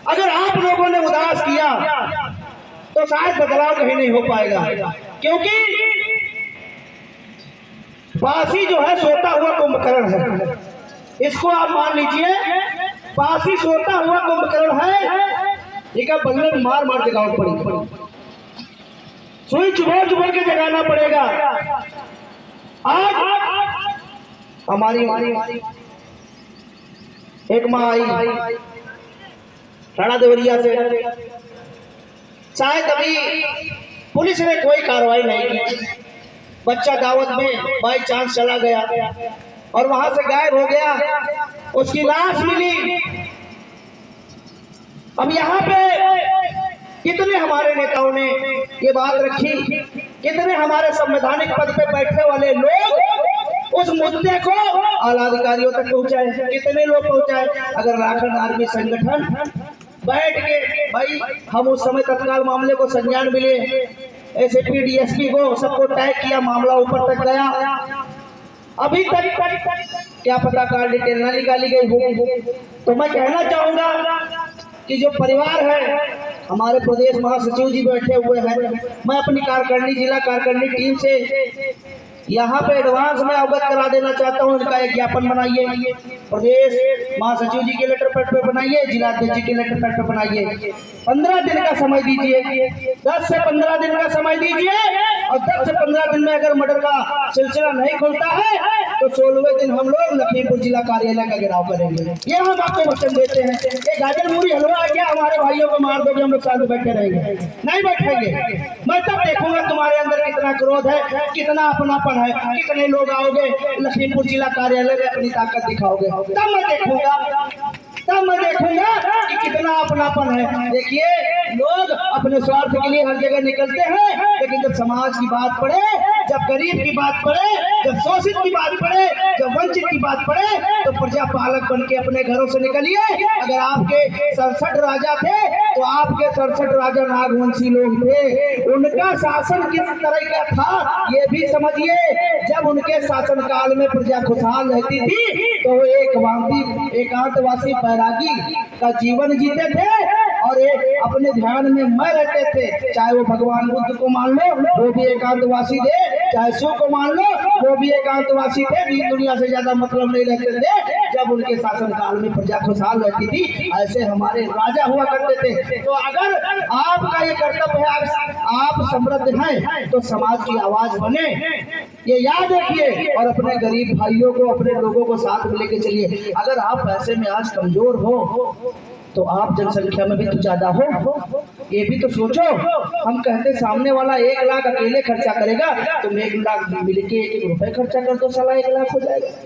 अगर आप लोगों ने उदास किया तो शायद बदलाव कहीं नहीं हो पाएगा, क्योंकि बासी जो है सोता हुआ कुंभकर्ण है। इसको आप मान लीजिए, बासी सोता हुआ कुंभकर्ण है। एक बल्ले में मार मार जगावट पड़ी, सुई चुभो चुभो के जगाना पड़ेगा। आज हमारी एक माँ आई राणा देवरिया से, शायद अभी पुलिस ने कोई कार्रवाई नहीं की। बच्चा दावत में बाई चांस चला गया और वहां से गायब हो गया, उसकी लाश मिली। अब यहाँ पे कितने हमारे नेताओं ने ये बात रखी, कितने हमारे संवैधानिक पद पे बैठने वाले लोग उस मुद्दे को आला अधिकारियों तक पहुंचाए, कितने लोग पहुंचाए। अगर राखन आर्मी संगठन बैठ के, भाई हम उस समय तत्काल मामले को संज्ञान मिले, एसएसपी डीएसपी को सबको टैग किया, मामला ऊपर तक गया, अभी तक क्या पता कार डिटेल न निकाली गई हो। तो मैं कहना चाहूंगा कि जो परिवार है, हमारे प्रदेश महासचिव जी बैठे हुए हैं, मैं अपनी कार्यकारिणी, जिला कार्यकारिणी टीम से यहाँ पे एडवांस में अवगत करा देना चाहता हूँ। इनका एक ज्ञापन बनाइए, प्रदेश महासचिव जी के लेटर पैड पे बनाइए, जिलाध्यक्ष जी के लेटर पैड पे बनाइए। 15 दिन का समय दीजिए, 10 से 15 दिन का समय दीजिए, और 10 से 15 दिन में अगर मर्डर का सिलसिला नहीं खुलता है तो 16वें दिन हम लोग लखीमपुर जिला कार्यालय का घेराव करेंगे। ये हम आपको वचन देते हैं। ये गाजर मूरी हलवा है क्या हमारे भाइयों को मार दोगे, हम लोग साथ बैठे रहेंगे? नहीं बैठेंगे। मैं तब देखूंगा तुम्हारे अंदर कितना क्रोध है, कितना अपनापन है, कितने लोग आओगे लखीमपुर जिला कार्यालय में अपनी ताकत दिखाओगे, तब मैं देखूंगा कि कितना अपनापन है। देखिए, लोग अपने स्वार्थ के लिए हर जगह निकलते हैं, लेकिन जब समाज की बात पड़े, जब गरीब की बात पड़े, जब शोषित की बात पड़े, जब वंचित की बात पड़े, तो प्रजा पालक बन के अपने घरों से निकलिए। अगर आपके 67 राजा थे तो आपके 67 राजा नागवंशी लोग थे, उनका शासन किस तरह का था ये भी समझिए। जब उनके शासन काल में प्रजा खुशहाल रहती थी तो वो एकांतवासी बैरागी का जीवन जीते थे और अपने ध्यान में मैं रहते थे। चाहे वो भगवान बुद्ध को मान लो, वो भी एकांतवासी थे, चाहे शिव को मान लो, वो भी एकांतवासी थे, दीन दुनिया से ज्यादा मतलब नहीं रखते थे। जब उनके शासन काल में प्रजा खुशहाल रहती थी, ऐसे हमारे राजा हुआ करते थे। तो अगर आपका ये कर्तव्य है, आप समृद्ध हैं तो समाज की आवाज बने, ये याद रखिए, और अपने गरीब भाइयों को, अपने लोगों को साथ में लेके चलिए। अगर आप पैसे में आज कमजोर हो तो आप जनसंख्या में भी तो ज्यादा हो, ये भी तो सोचो। हम कहते सामने वाला 1 लाख अकेले खर्चा करेगा, तुम 1 लाख मिलके 1 रुपए खर्चा कर दो, साला 1 लाख हो जाएगा।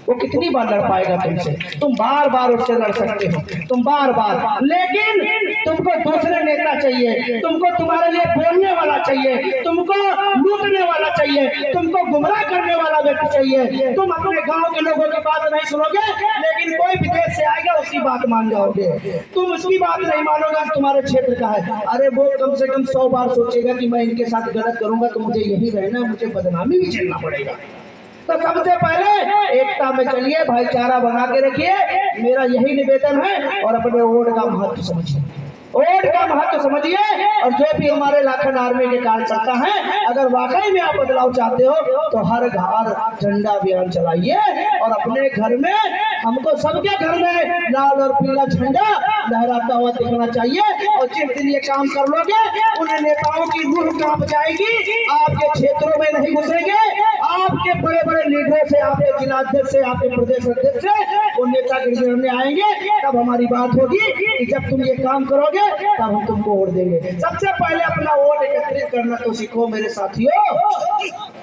वो कितनी बार लड़ पाएगा तुमसे? तुम बार बार उससे लड़ सकते हो, तुम बार बार, लेकिन तुमको दूसरे नेता चाहिए, तुमको तुम्हारे लिए बोलने वाला चाहिए, तुमको लूटने वाला चाहिए, तुमको गुमराह करने वाला व्यक्ति चाहिए। तुम अपने गांव के लोगों की बात नहीं सुनोगे, लेकिन कोई विदेश से आएगा उसकी बात मान जाओगे। तुम उसकी बात नहीं मानोगे, तुम्हारे क्षेत्र का है, अरे वो कम से कम 100 बार सोचेगा कि मैं इनके साथ गलत करूंगा तो मुझे यही रहना, मुझे बदनामी भी झेलना पड़ेगा। तो सबसे पहले एकता में चलिए, भाईचारा बना के रखिए, मेरा यही निवेदन है। और अपने वोट का महत्व समझिए, वोट का महत्व समझिए। और जो भी हमारे लाखन आर्मी के कार्यकर्ता हैं, अगर वाकई में आप बदलाव चाहते हो तो हर घर झंडा अभियान चलाइए, और अपने घर में, हमको सबके घर में लाल और पीला झंडा लहराता हुआ दिखना चाहिए। और जिस दिन ये काम कर लोगे, उन नेताओं की रूह कांप जाएगी, आपके क्षेत्रों में नहीं घुसेंगे, आपके बड़े बड़े लीडरों से, आपके जिलाध्यक्ष से, आपके प्रदेश अध्यक्ष से वो नेता गिरने में आएंगे। तब हमारी बात होगी कि जब तुम ये काम करोगे तब हम तुमको वोट देंगे। सबसे पहले अपना वोट एकत्रित करना तो सीखो मेरे साथियों।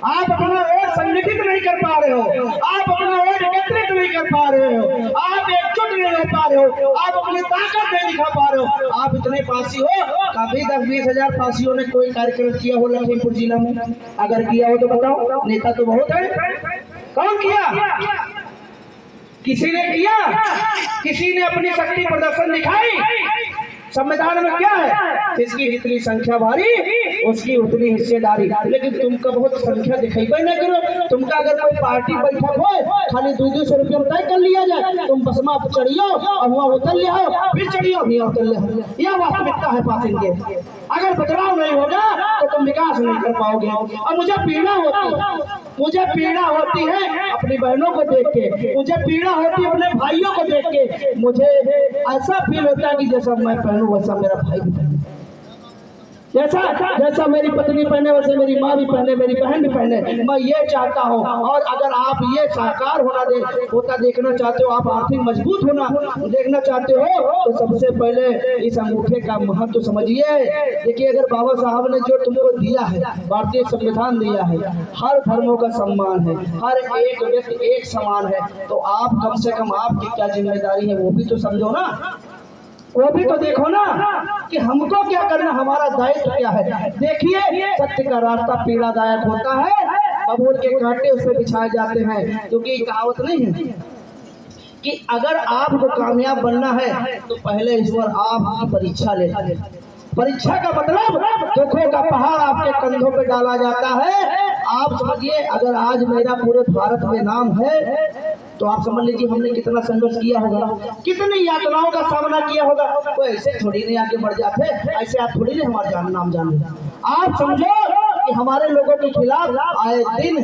आप अपना वोट संगठित नहीं कर पा रहे हो, आप अपना वोट एकत्रित नहीं कर पा रहे हो, आप एकजुट नहीं हो पा रहे हो, आप अपनी ताकत नहीं दिखा पा रहे हो। आप इतने पासी हो, कभी 10-20 हजार पासियों ने कोई कार्यक्रम किया हो लखीमपुर जिला में? अगर किया हो तो बताओ, नेता तो बहुत है, कौन किया? किसी ने किया? किसी ने अपनी शक्ति प्रदर्शन दिखाई? संविधान में क्या है? इसकी इतनी संख्या भारी उसकी उतनी हिस्सेदारी। लेकिन तुमका बहुत संख्या दिखेबे न करो। तुमका अगर कोई पार्टी बैठक हो खाली 200 रुपया तय कर लिया जाए, तुम बस में चढ़ियो और वहाँ उतर ले आओ, फिर चढ़ियो नहीं उतर ले आओ। यह वास्तविकता है पासिंग के। अगर बदलाव नहीं होगा तो तुम विकास नहीं कर पाओगे। और मुझे पीड़ा होती है अपनी बहनों को देख के, मुझे पीड़ा होती है अपने भाइयों को देख के। मुझे ऐसा फील होता है कि जैसा मैं पहनूं वैसा मेरा भाई भी पहने, जैसा मेरी पत्नी पहने वैसे मेरी माँ भी पहने, मेरी बहन भी पहने। मैं ये चाहता हूँ। और अगर आप ये साकार होता देखना चाहते हो, आप आर्थिक मजबूत होना देखना चाहते हो, तो सबसे पहले इस अंगूठे का महत्व समझिए। देखिए, अगर बाबा साहब ने जो तुमको दिया है, भारतीय संविधान दिया है, हर धर्मों का सम्मान है, हर एक व्यक्ति एक समान है, तो आप कम से कम आपकी क्या जिम्मेदारी है वो भी तो समझो ना, वो भी तो देखो ना कि हमको क्या करना, हमारा दायित्व क्या है। देखिए, सत्य का रास्ता पीड़ादायक होता है, बबूल के कांटे उस पर बिछाए जाते हैं। क्योंकि कहावत नहीं है कि अगर आपको कामयाब बनना है तो पहले ईश्वर आपकी परीक्षा लेता है। परीक्षा का मतलब दुखों का पहाड़ आपके कंधों पे डाला जाता है। आप समझिए, अगर आज मेरा पूरे भारत में नाम है तो आप समझ लीजिए हमने कितना संघर्ष किया होगा, कितनी यातनाओं का सामना किया होगा। तो ऐसे थोड़ी नहीं आगे बढ़ जाते, ऐसे आप थोड़ी नहीं हमारा नाम जाने। आप समझो कि हमारे लोगों के खिलाफ आए दिन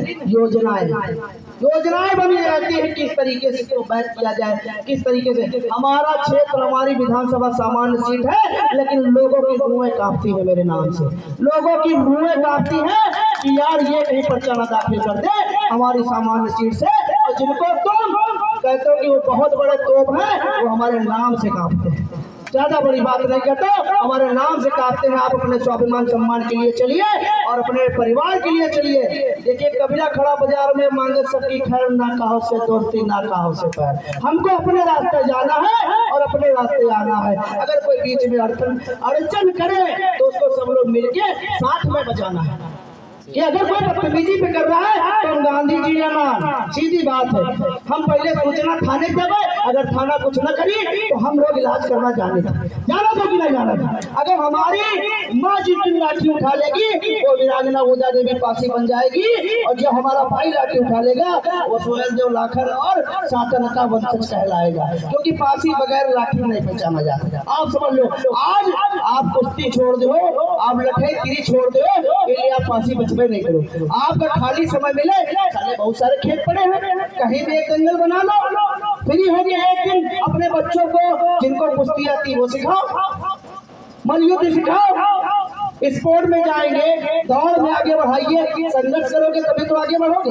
योजनाएं बनी रहती है, किस तरीके से इसको बैठ किया जाए, किस तरीके से। हमारा क्षेत्र, हमारी विधानसभा सामान्य सीट है, लेकिन लोगों की रूहें कांपती है मेरे नाम से। लोगों की रूहें कांपती है कि यार ये कहीं पर्चा न दाखिल कर दे हमारी सामान्य सीट से। और जिनको तुम कहते हो कि वो बहुत बड़े तोप हैं, वो हमारे नाम से कांपते हैं। ज्यादा बड़ी बात नहीं कहते, हमारे नाम से काटते हैं। आप अपने स्वाभिमान सम्मान के लिए चलिए और अपने परिवार के लिए चलिए। देखिए, कबीरा खड़ा बाजार में मांगे सबकी खैर, ना कहो से दोस्ती ना कहो से पैर। हमको अपने रास्ते जाना है और अपने रास्ते आना है। अगर कोई बीच में अड़चन करे तो उसको सब लोग मिलके साथ में बचाना है। कि अगर कोई बदतमीजी पे कर रहा है तो हम गांधी जी या मान, सीधी बात है। हम पहले सूचना थाने देवे, अगर थाना कुछ न करी तो हम लोग इलाज करना जाना था कि नहीं जाना था। अगर हमारी माँ जिस दिन लाठी उठा लेगी वो वीरांगना ऊजा देवी पासी बन जाएगी, और जो हमारा भाई लाठी उठा लेगा वो सोहेल देव लाखर और सातन का वंशज कहलाएगा। क्योंकि पासी बगैर लाठी नहीं पहचाना जाता। आप समझ लो, आज आप कुश्ती छोड़ दो, आप लठैती छोड़ दो, इसलिए आप पासी बचपे नहीं करो। आपका खाली समय मिले, बहुत सारे खेत पड़े हैं, कहीं भी एक जंगल बना लो, फ्री हो गया एक दिन अपने बच्चों को जिनको कुश्ती आती वो सिखाओ, मलयुद्ध सिखाओ, स्पोर्ट में जाएंगे, दौड़ में आगे बढ़ाइए। संघर्ष करोगे तभी तो आगे बढ़ोगे।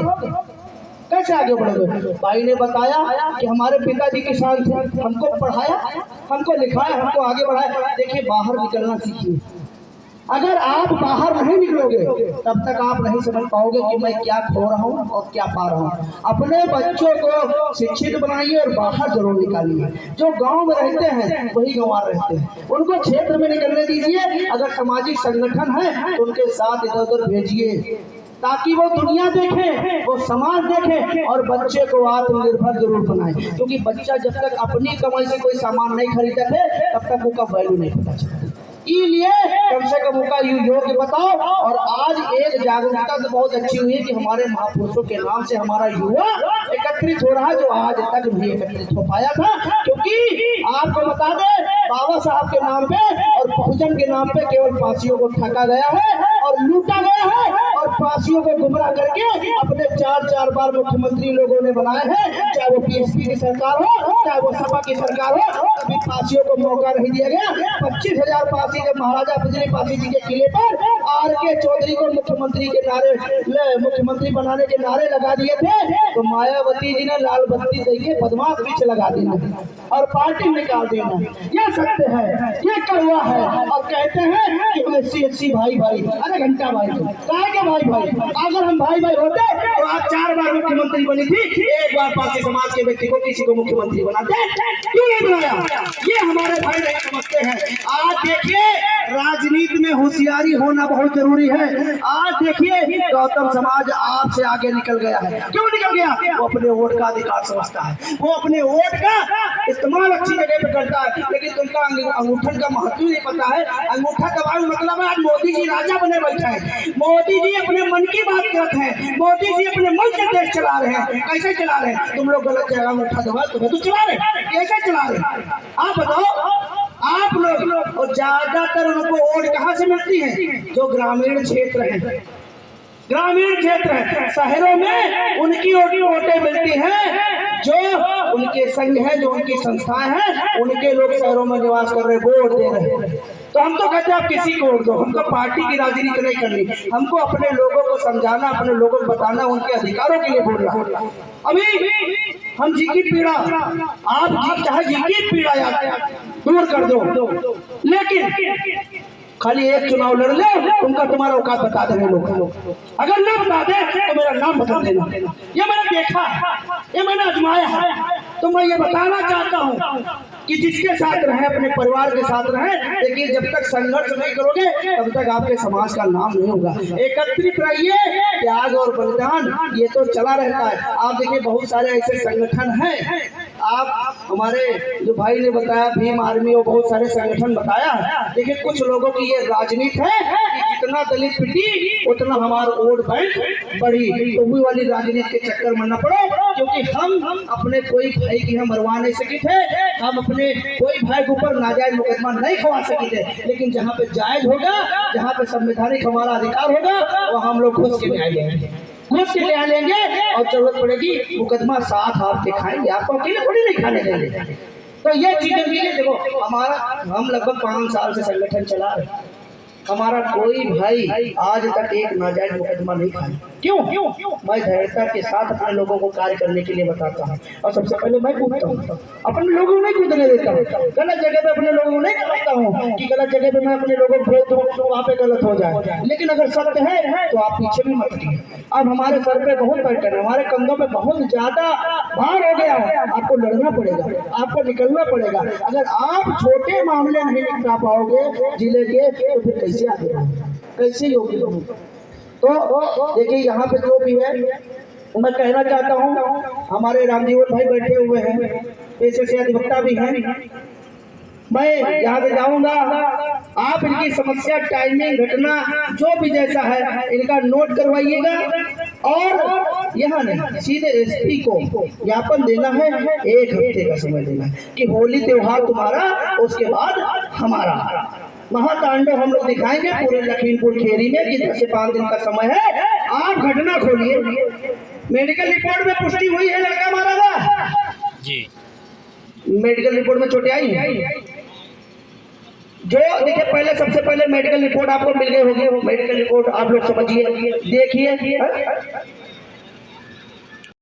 कैसे आगे बढ़ोगे? भाई ने बताया कि हमारे पिताजी किसान थे, हमको पढ़ाया, हमको लिखाया, हमको आगे बढ़ाया। देखिए, बाहर निकलना सीखिए। अगर आप बाहर नहीं निकलोगे तब तक आप नहीं समझ पाओगे कि मैं क्या खो रहा हूँ और क्या पा रहा हूँ। अपने बच्चों को शिक्षित बनाइए और बाहर जरूर निकालिए। जो गांव में रहते हैं वही गंवार रहते हैं, उनको क्षेत्र में निकलने दीजिए। अगर सामाजिक संगठन है तो उनके साथ इधर उधर भेजिए, ताकि वो दुनिया देखे, वो समाज देखे और बच्चे को आत्मनिर्भर जरूर बनाए। क्योंकि बच्चा जब तक अपनी कमाई से कोई सामान नहीं खरीदते थे तब तक उसका वैल्यू नहीं पता चलता। इसलिए कम से कम उनका योग्य बताओ। और आज एक जागरूकता तो बहुत अच्छी हुई है कि हमारे महापुरुषों के नाम से हमारा युवा एकत्रित हो रहा है, जो आज तक नहीं एकत्रित हो पाया था। क्योंकि आपको बता दें, बाबा साहब के नाम पे और बहुजन के नाम पे केवल फांसियों को ठगा गया है और लूटा गया है, और फांसियों को गुमराह करके अपने 4 बार मुख्यमंत्री लोगों ने बनाए हैं। चाहे वो पीएसपी की सरकार हो, चाहे वो सपा की सरकार हो, कभी फांसियों को मौका नहीं दिया गया। 25,000 फांसी जब महाराजा बिजली पासी जी के किले पर आर.के. चौधरी को मुख्यमंत्री बनाने के नारे लगा दिए थे, तो मायावती जी ने लाल बत्ती देके बदमाश पीछे लगा देना और पार्टी निकाल देना। ये सत्य है, ये कड़वा है। और कहते हैं कि हम SC भाई, अरे घंटा भाई, काय के भाई। अगर हम भाई होते तो आप 4 बार मुख्यमंत्री बनी थी, 1 बार पासी समाज के व्यक्ति को किसी को मुख्यमंत्री बनाते, क्यों नहीं बनाया? ये हमारे भाई नहीं समझते हैं। आज देखिए राजनीति में होशियारी होना बहुत जरूरी है। आज देखिए गौतम समाज आपसे आगे निकल गया है। क्यों निकल गया? वो अपने वोट का अधिकार समझता है, वो अपने वोट का इस्तेमाल अच्छी जगह पे करता है, लेकिन तुमका अंगूठन का महत्व नहीं पता है। अंगूठा दबाने मतलब है आज मोदी जी राजा बने बैठे हैं, मोदी जी अपने मन की बात करते हैं, मोदी जी अपने मन से देश चला रहे हैं। कैसे चला रहे हैं? तुम लोग गलत जगह अंगूठा दबा तो चला रहे, कैसे चला रहे? आप बताओ आप लोग। और ज्यादातर उनको वोट कहाँ से मिलती है? जो ग्रामीण क्षेत्र है, ग्रामीण क्षेत्र है, शहरों में उनकी वोटें मिलती हैं। जो उनके संघ है, जो उनकी संस्थाएं हैं, उनके लोग शहरों में निवास कर रहे, वोट दे रहे हैं। तो हम तो कहते हैं आप किसी को वोट दो, हमको पार्टी की राजनीति नहीं करनी, हमको अपने लोगों को समझाना, अपने लोगों को बताना, उनके अधिकारों के लिए बोलना। अभी हम जी की पीड़ा, आप चाहे जी की पीड़ा दूर कर दो, लेकिन खाली एक चुनाव लड़ ले, उनका तुम्हारा औकात बता देंगे लोग। अगर ना बता दे तो मेरा नाम बता देना। ये मैंने देखा है, ये मैंने आजमाया है। तो मैं ये बताना चाहता हूँ कि जिसके साथ रहे अपने परिवार के साथ रहे, लेकिन जब तक संघर्ष नहीं करोगे तब तक आपके समाज का नाम नहीं होगा। एकत्रित रहिए, त्याग और बलिदान ये तो चला रहता है। आप देखिए बहुत सारे ऐसे संगठन हैं। आप हमारे जो भाई ने बताया भीम आर्मी और बहुत सारे संगठन बताया। देखिए कुछ लोगों की ये राजनीति है कि जितना दलित पिटी उतना हमारा वोट बैंक बढ़ी। तो वो वाली राजनीति के चक्कर में न पड़ो, क्योंकि हम अपने कोई भाई की हम मरवा नहीं सके थे, हम अपने कोई भाई के ऊपर नाजायज मुकदमा नहीं खवा सके थे। लेकिन जहाँ पे जायज होगा, जहाँ पे संवैधानिक हमारा अधिकार होगा, वहाँ हम लोग घुस के न्याय लेंगे, घुस के न्याय लेंगे। और जरूरत पड़ेगी मुकदमा साथ आपके खाएंगे, आपको अकेले थोड़ी नहीं खाने देंगे। तो ये चीजें के लिए देखो हम लगभग 5 साल से संगठन चला रहे, हमारा कोई भाई आज तक एक नाजायज मुकदमा नहीं खाया। क्यों? मैं धैर्यता के साथ अपने लोगों को कार्य करने के लिए बताता हूँ। और सबसे पहले मैं कूदता हूँ, अपने लोगों को नहीं कूदने देता हूँ। गलत जगह पे अपने लोगों को नहीं बताता हूँ कि गलत जगह पे मैं अपने लोगों को भेज दूँ तो वहाँ पे गलत हो जाए। लेकिन अगर सत्य है तो आप पीछे भी मत रहिए। अब हमारे सर पे बहुत पैटर्न है, हमारे कंधों पे बहुत ज्यादा भार हो गया है। आपको लड़ना पड़ेगा, आपको निकलना पड़ेगा। अगर आप छोटे मामले नहीं निपटा पाओगे जिले के, तो फिर कैसे आगे बढ़ोगे, कैसे होगी? तो देखिए यहाँ पे जो भी है मैं कहना चाहता हूँ, हमारे रामजीवन भाई बैठे हुए हैं, पेशे से अधिवक्ता भी हैं। मैं यहाँ से जाऊंगा, आप इनकी समस्या, टाइमिंग, घटना जो भी जैसा है इनका नोट करवाइएगा। और यहाँ नहीं सीधे एसपी को ज्ञापन देना है, 1 हफ्ते का समय देना है कि होली त्योहार तुम्हारा, उसके बाद हमारा महातांडव हम लोग दिखाएंगे पूरे लखीमपुर खेरी में कि 10 से 5 दिन का समय है। आप घटना खोलिए, मेडिकल रिपोर्ट में पुष्टि हुई है लड़का मारा था जी, मेडिकल रिपोर्ट में चोटें आई है। जो देखिए पहले सबसे पहले मेडिकल रिपोर्ट आपको मिल गई होगी, मेडिकल रिपोर्ट आप लोग समझिए, देखिए